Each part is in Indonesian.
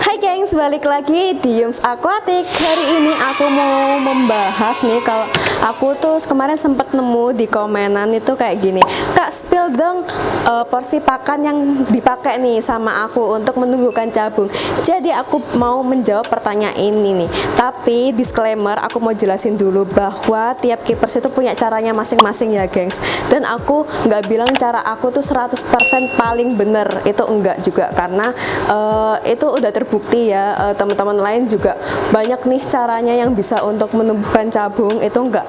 Hai gengs, balik lagi di Yums Aquatic. Hari ini aku mau membahas nih, kalau aku tuh kemarin sempet nemu di komenan itu kayak gini, Kak, spill dong porsi pakan yang dipakai nih sama aku untuk menumbuhkan cabung. Jadi aku mau menjawab pertanyaan ini nih. Tapi disclaimer, aku mau jelasin dulu bahwa tiap keepers itu punya caranya masing-masing ya gengs. Dan aku nggak bilang cara aku tuh 100% paling bener, itu enggak juga, karena itu udah terbukti ya, teman-teman lain juga banyak nih caranya yang bisa untuk menumbuhkan cabung, itu enggak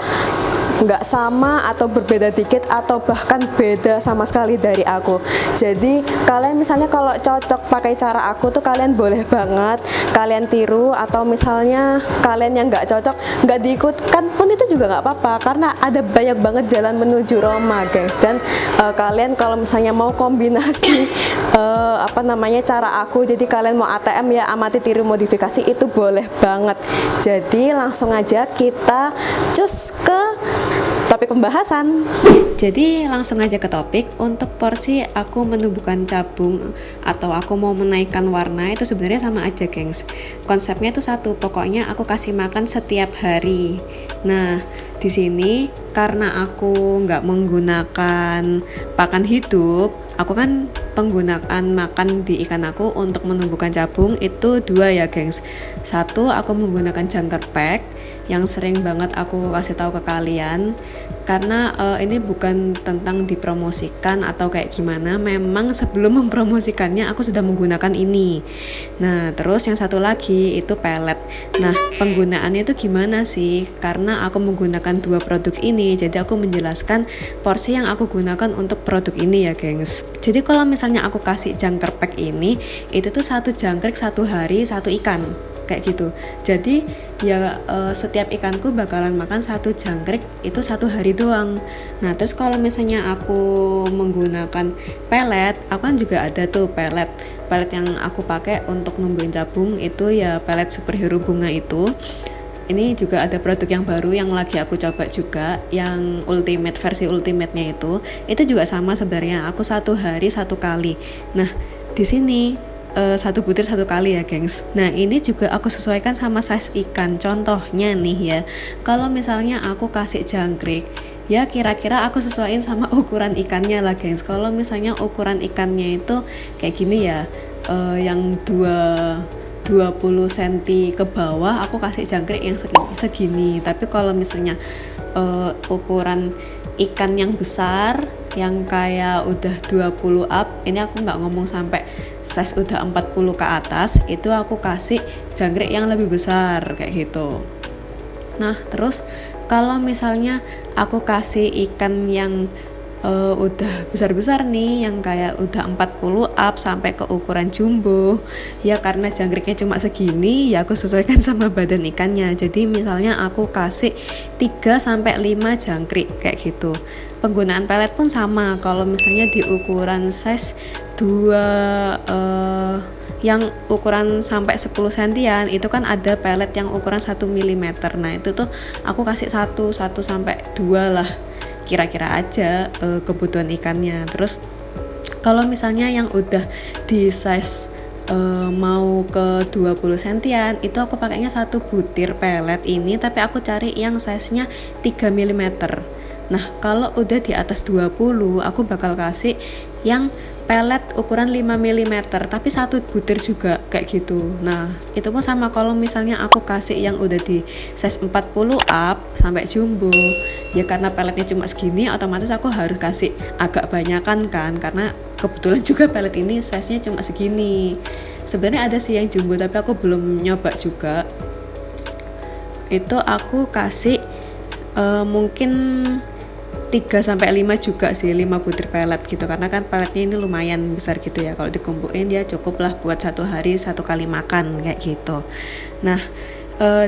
sama atau berbeda dikit atau bahkan beda sama sekali dari aku. Jadi kalian misalnya kalau cocok pakai cara aku tuh kalian boleh banget kalian tiru, atau misalnya kalian yang nggak cocok nggak diikutkan pun itu juga nggak apa-apa, karena ada banyak banget jalan menuju Roma guys. Dan kalian kalau misalnya mau kombinasi cara aku, jadi kalian mau ATM ya amati tiru modifikasi, itu boleh banget. Jadi langsung aja kita cus ke topik pembahasan. Jadi langsung aja ke topik. Untuk porsi aku menumbuhkan cabung atau aku mau menaikkan warna itu sebenarnya sama aja gengs. Konsepnya itu satu, pokoknya aku kasih makan setiap hari. Nah di sini karena aku nggak menggunakan pakan hidup, aku kan penggunaan makan di ikan aku untuk menumbuhkan cabung itu dua ya gengs. Satu, aku menggunakan jangkar pack yang sering banget aku kasih tahu ke kalian, karena ini bukan tentang dipromosikan atau kayak gimana, memang sebelum mempromosikannya aku sudah menggunakan ini. Nah terus yang satu lagi itu pellet. Nah penggunaannya itu gimana sih, karena aku menggunakan dua produk ini, jadi aku menjelaskan porsi yang aku gunakan untuk produk ini ya gengs. Jadi kalau misalnya aku kasih jangkar pack ini, itu tuh satu jangkrik satu hari satu ikan kayak gitu. Jadi ya setiap ikanku bakalan makan satu jangkrik itu satu hari doang. Nah terus kalau misalnya aku menggunakan pellet, aku kan juga ada tuh pellet yang aku pakai untuk numbuhin cabung, itu ya pellet superhero bunga itu. Ini juga ada produk yang baru yang lagi aku coba juga, yang ultimate, versi ultimate-nya itu juga sama sebenarnya, aku satu hari satu kali. Nah di sini satu butir satu kali ya gengs. Nah ini juga aku sesuaikan sama size ikan. Contohnya nih ya, kalau misalnya aku kasih jangkrik, ya kira-kira aku sesuaiin sama ukuran ikannya lah gengs. Kalau misalnya ukuran ikannya itu kayak gini ya, yang 20 cm ke bawah, aku kasih jangkrik yang segini. Tapi kalau misalnya ukuran ikan yang besar, yang kayak udah 20 up, ini aku nggak ngomong sampai size udah 40 ke atas, itu aku kasih jangkrik yang lebih besar kayak gitu. Nah terus kalau misalnya aku kasih ikan yang udah besar-besar nih, yang kayak udah 40 up sampai ke ukuran jumbo, ya karena jangkriknya cuma segini, ya aku sesuaikan sama badan ikannya. Jadi misalnya aku kasih 3-5 jangkrik kayak gitu. Penggunaan pellet pun sama. Kalau misalnya di ukuran size 2 yang ukuran sampai 10 sentian, itu kan ada pellet yang ukuran 1 mm. Nah itu tuh aku kasih 1 sampai 2 lah, kira-kira aja kebutuhan ikannya. Terus kalau misalnya yang udah di size mau ke 20 sentian, itu aku pakainya 1 butir pellet ini, tapi aku cari yang size-nya 3 mm. Nah kalau udah di atas 20, aku bakal kasih yang pellet ukuran 5 mm, tapi 1 butir juga kayak gitu. Nah itu pun sama, kalau misalnya aku kasih yang udah di size 40 up sampai jumbo, ya karena pelletnya cuma segini, otomatis aku harus kasih agak banyakan kan, karena kebetulan juga pellet ini size nya cuma segini. Sebenarnya ada sih yang jumbo, tapi aku belum nyoba juga. Itu aku kasih mungkin 3-5 juga sih, 5 butir pellet gitu, karena kan pelletnya ini lumayan besar gitu ya, kalau dikumpulin dia cukup lah buat satu hari satu kali makan kayak gitu. Nah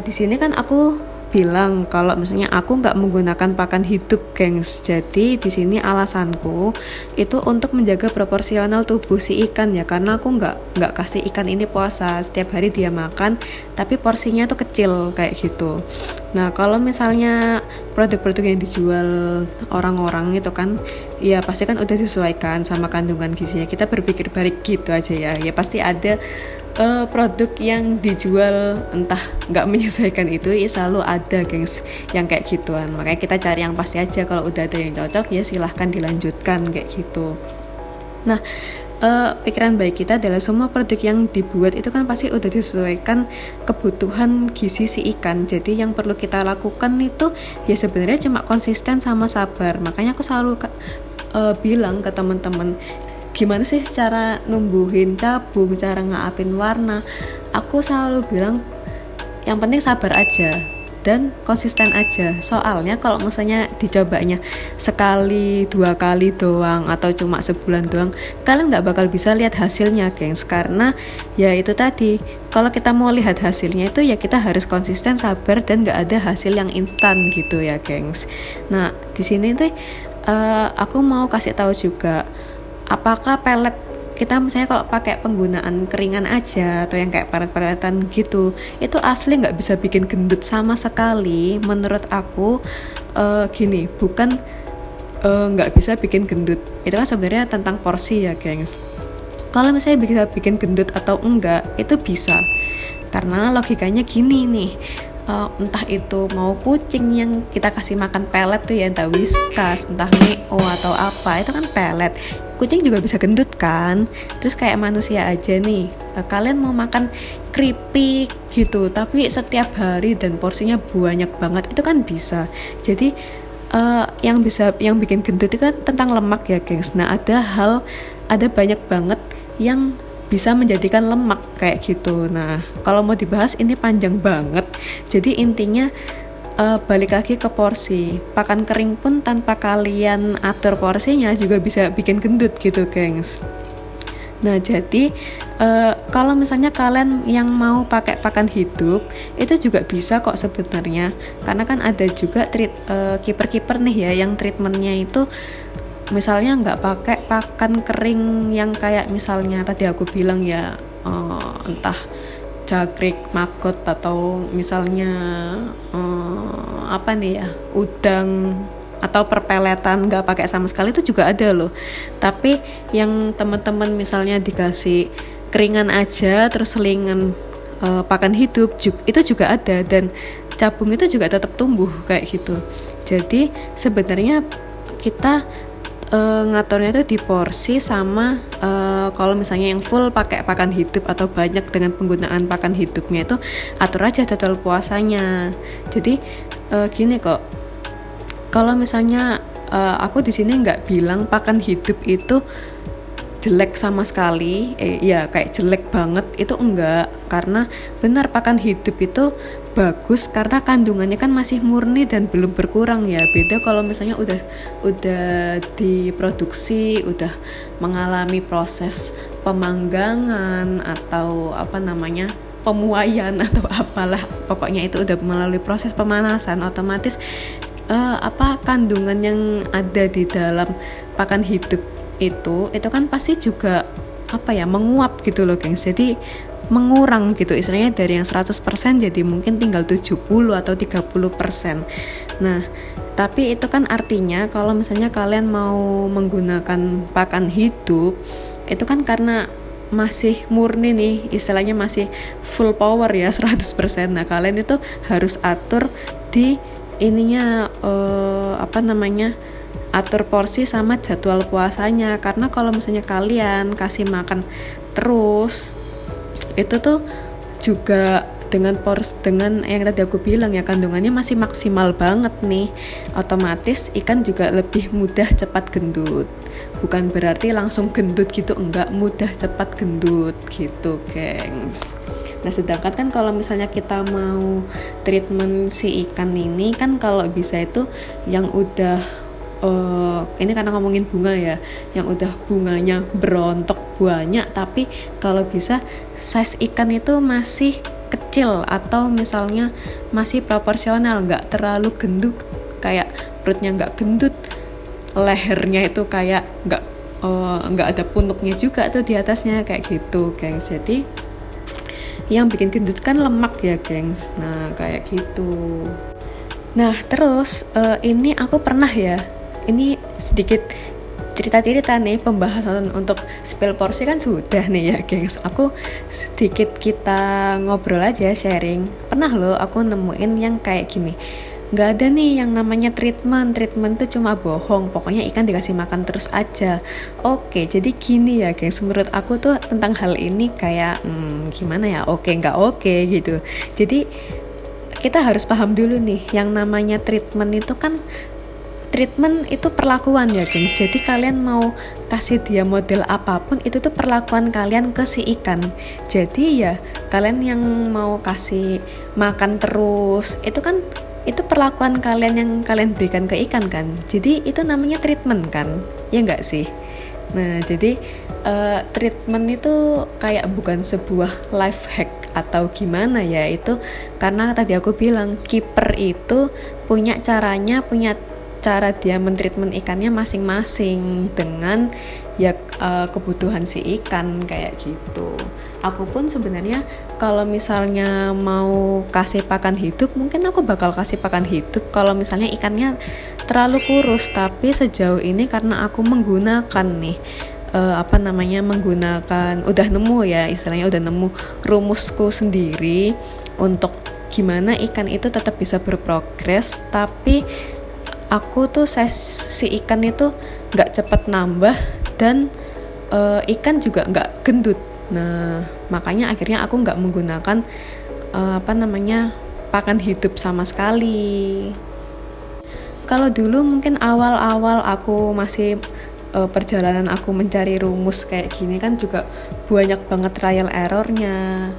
di sini kan aku bilang kalau misalnya aku nggak menggunakan pakan hidup gengs. Jadi di sini alasanku itu untuk menjaga proporsional tubuh si ikan ya, karena aku nggak kasih ikan ini puasa, setiap hari dia makan tapi porsinya tuh kecil kayak gitu. Nah, kalau misalnya produk-produk yang dijual orang-orang itu kan, ya pasti kan udah disesuaikan sama kandungan gizinya. Kita berpikir balik gitu aja ya. Ya pasti ada produk yang dijual entah nggak menyesuaikan itu, ya selalu ada gengs yang kayak gituan. Makanya kita cari yang pasti aja. Kalau udah ada yang cocok, ya silahkan dilanjutkan kayak gitu. Nah, pikiran baik kita adalah semua produk yang dibuat itu kan pasti udah disesuaikan kebutuhan gizi si ikan. Jadi yang perlu kita lakukan itu ya sebenarnya cuma konsisten sama sabar. Makanya aku selalu bilang ke teman-teman, gimana sih cara numbuhin cabung, cara ngaapin warna. Aku selalu bilang yang penting sabar aja dan konsisten aja. Soalnya kalau misalnya dicobanya sekali, 2 kali doang atau cuma sebulan doang, kalian nggak bakal bisa lihat hasilnya gengs. Karena ya itu tadi, kalau kita mau lihat hasilnya itu ya kita harus konsisten, sabar, dan nggak ada hasil yang instan gitu ya gengs. Nah di sini tuh aku mau kasih tahu juga, apakah pelet kita misalnya kalau pakai penggunaan keringan aja atau yang kayak pelet-peletan gitu, itu asli nggak bisa bikin gendut sama sekali. Menurut aku gini, bukan nggak bisa bikin gendut, itu kan sebenarnya tentang porsi ya gengs. Kalau misalnya bisa bikin gendut atau enggak, itu bisa, karena logikanya gini nih, entah itu mau kucing yang kita kasih makan pelet tuh ya, entah Whiskas, entah Meo atau apa, itu kan pelet. Kucing juga bisa gendut kan. Terus kayak manusia aja nih, kalian mau makan keripik gitu tapi setiap hari dan porsinya banyak banget, itu kan bisa. Jadi yang bikin gendut itu kan tentang lemak ya gengs. Nah ada banyak banget yang bisa menjadikan lemak kayak gitu. Nah kalau mau dibahas ini panjang banget. Jadi intinya balik lagi ke porsi. Pakan kering pun tanpa kalian atur porsinya juga bisa bikin gendut gitu gengs. Nah jadi kalau misalnya kalian yang mau pakai pakan hidup, itu juga bisa kok sebenarnya. Karena kan ada juga kiper-kiper nih ya yang treatmentnya itu misalnya nggak pakai pakan kering yang kayak misalnya tadi aku bilang ya, entah jagrik, maggot, atau misalnya apa nih ya, udang atau perpeletan nggak pakai sama sekali, itu juga ada loh. Tapi yang teman-teman misalnya dikasih keringan aja terus selingan pakan hidup itu juga ada, dan cabung itu juga tetap tumbuh kayak gitu. Jadi sebenarnya kita ngaturnya itu di porsi sama kalau misalnya yang full pakai pakan hidup atau banyak dengan penggunaan pakan hidupnya, itu atur aja jadwal puasanya. Jadi gini kok, kalau misalnya aku di sini nggak bilang pakan hidup itu jelek sama sekali, ya kayak jelek banget, itu enggak. Karena benar pakan hidup itu bagus karena kandungannya kan masih murni dan belum berkurang ya. Beda kalau misalnya udah diproduksi, udah mengalami proses pemanggangan atau apa namanya, pemuaian atau apalah, pokoknya itu udah melalui proses pemanasan, otomatis kandungan yang ada di dalam pakan hidup itu kan pasti juga menguap gitu loh gengs. Jadi mengurang gitu, istilahnya dari yang 100% jadi mungkin tinggal 70 atau 30%. Nah tapi itu kan artinya kalau misalnya kalian mau menggunakan pakan hidup, itu kan karena masih murni nih, istilahnya masih full power ya 100%. Nah kalian itu harus atur di ininya atur porsi sama jadwal puasanya. Karena kalau misalnya kalian kasih makan terus, itu tuh juga dengan yang tadi aku bilang ya, kandungannya masih maksimal banget nih, otomatis ikan juga lebih mudah cepat gendut. Bukan berarti langsung gendut gitu, enggak, mudah cepat gendut gitu gengs. Nah sedangkan kan kalau misalnya kita mau treatment si ikan ini kan, kalau bisa itu yang udah ini karena ngomongin bunga ya, yang udah bunganya berontok banyak, tapi kalau bisa size ikan itu masih kecil atau misalnya masih proporsional, nggak terlalu gendut, kayak perutnya nggak gendut, lehernya itu kayak nggak ada punuknya juga tuh di atasnya kayak gitu gengs. Jadi yang bikin gendut kan lemak ya gengs. Nah kayak gitu. Nah terus ini aku pernah ya, ini sedikit cerita-cerita nih, pembahasan untuk spill porsi kan sudah nih ya gengs. Aku sedikit kita ngobrol aja, sharing. Pernah loh aku nemuin yang kayak gini, nggak ada nih yang namanya treatment tuh cuma bohong, pokoknya ikan dikasih makan terus aja. Oke, jadi gini ya gengs, menurut aku tuh tentang hal ini kayak gimana ya, oke nggak oke gitu. Jadi kita harus paham dulu nih, yang namanya treatment itu kan, treatment itu perlakuan ya gengs. Jadi kalian mau kasih dia model apapun, itu tuh perlakuan kalian ke si ikan. Jadi ya kalian yang mau kasih makan terus, itu kan itu perlakuan kalian yang kalian berikan ke ikan kan. Jadi itu namanya treatment kan, ya enggak sih? Nah jadi treatment itu kayak bukan sebuah life hack atau gimana ya, itu karena tadi aku bilang kiper itu punya caranya, punya cara dia mentreatment ikannya masing-masing dengan ya kebutuhan si ikan kayak gitu. Aku pun sebenarnya kalau misalnya mau kasih pakan hidup, mungkin aku bakal kasih pakan hidup kalau misalnya ikannya terlalu kurus. Tapi sejauh ini karena aku menggunakan nih menggunakan, udah nemu ya istilahnya, udah nemu rumusku sendiri untuk gimana ikan itu tetap bisa berprogres, tapi aku tuh si ikan itu nggak cepet nambah dan ikan juga nggak gendut. Nah makanya akhirnya aku nggak menggunakan pakan hidup sama sekali. Kalau dulu mungkin awal-awal aku masih perjalanan aku mencari rumus kayak gini kan juga banyak banget trial errornya,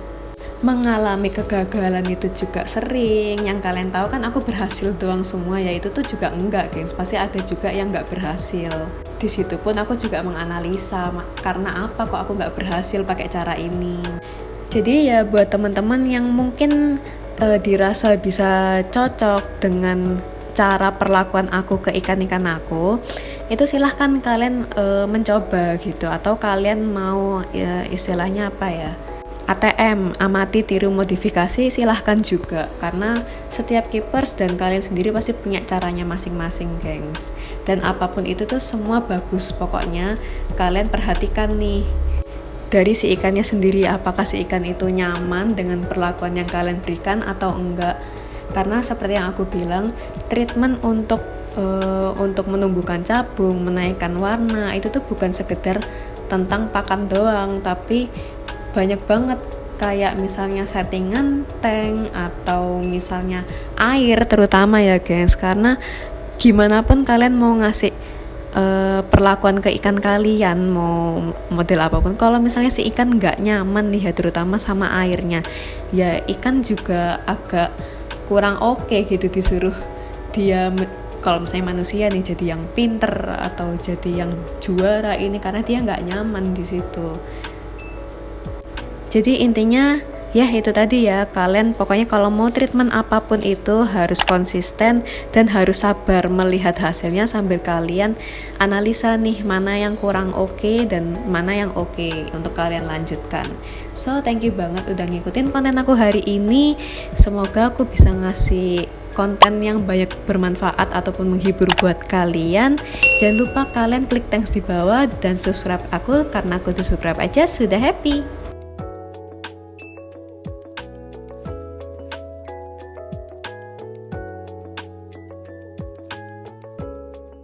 mengalami kegagalan itu juga sering. Yang kalian tahu kan aku berhasil doang semua ya, itu tuh juga enggak gengs, pasti ada juga yang nggak berhasil. Di situ pun aku juga menganalisa karena apa kok aku nggak berhasil pakai cara ini. Jadi ya buat teman-teman yang mungkin dirasa bisa cocok dengan cara perlakuan aku ke ikan-ikan aku, itu silahkan kalian mencoba gitu, atau kalian mau istilahnya apa ya, ATM, amati tiru modifikasi, silahkan juga, karena setiap keepers dan kalian sendiri pasti punya caranya masing-masing gengs. Dan apapun itu tuh semua bagus, pokoknya kalian perhatikan nih dari si ikannya sendiri, apakah si ikan itu nyaman dengan perlakuan yang kalian berikan atau enggak. Karena seperti yang aku bilang, treatment untuk menumbuhkan cabung, menaikkan warna, itu tuh bukan sekedar tentang pakan doang, tapi banyak banget kayak misalnya settingan tank atau misalnya air terutama ya guys. Karena gimana pun kalian mau ngasih perlakuan ke ikan kalian, mau model apapun, kalau misalnya si ikan nggak nyaman nih ya, terutama sama airnya, ya ikan juga agak kurang oke gitu disuruh dia, kalau misalnya manusia nih jadi yang pinter atau jadi yang juara ini, karena dia nggak nyaman di situ. Jadi intinya ya itu tadi ya, kalian pokoknya kalau mau treatment apapun itu harus konsisten dan harus sabar melihat hasilnya sambil kalian analisa nih mana yang kurang oke dan mana yang oke untuk kalian lanjutkan. So thank you banget udah ngikutin konten aku hari ini. Semoga aku bisa ngasih konten yang banyak bermanfaat ataupun menghibur buat kalian. Jangan lupa kalian klik thanks di bawah dan subscribe aku, karena aku tuh subscribe aja sudah happy.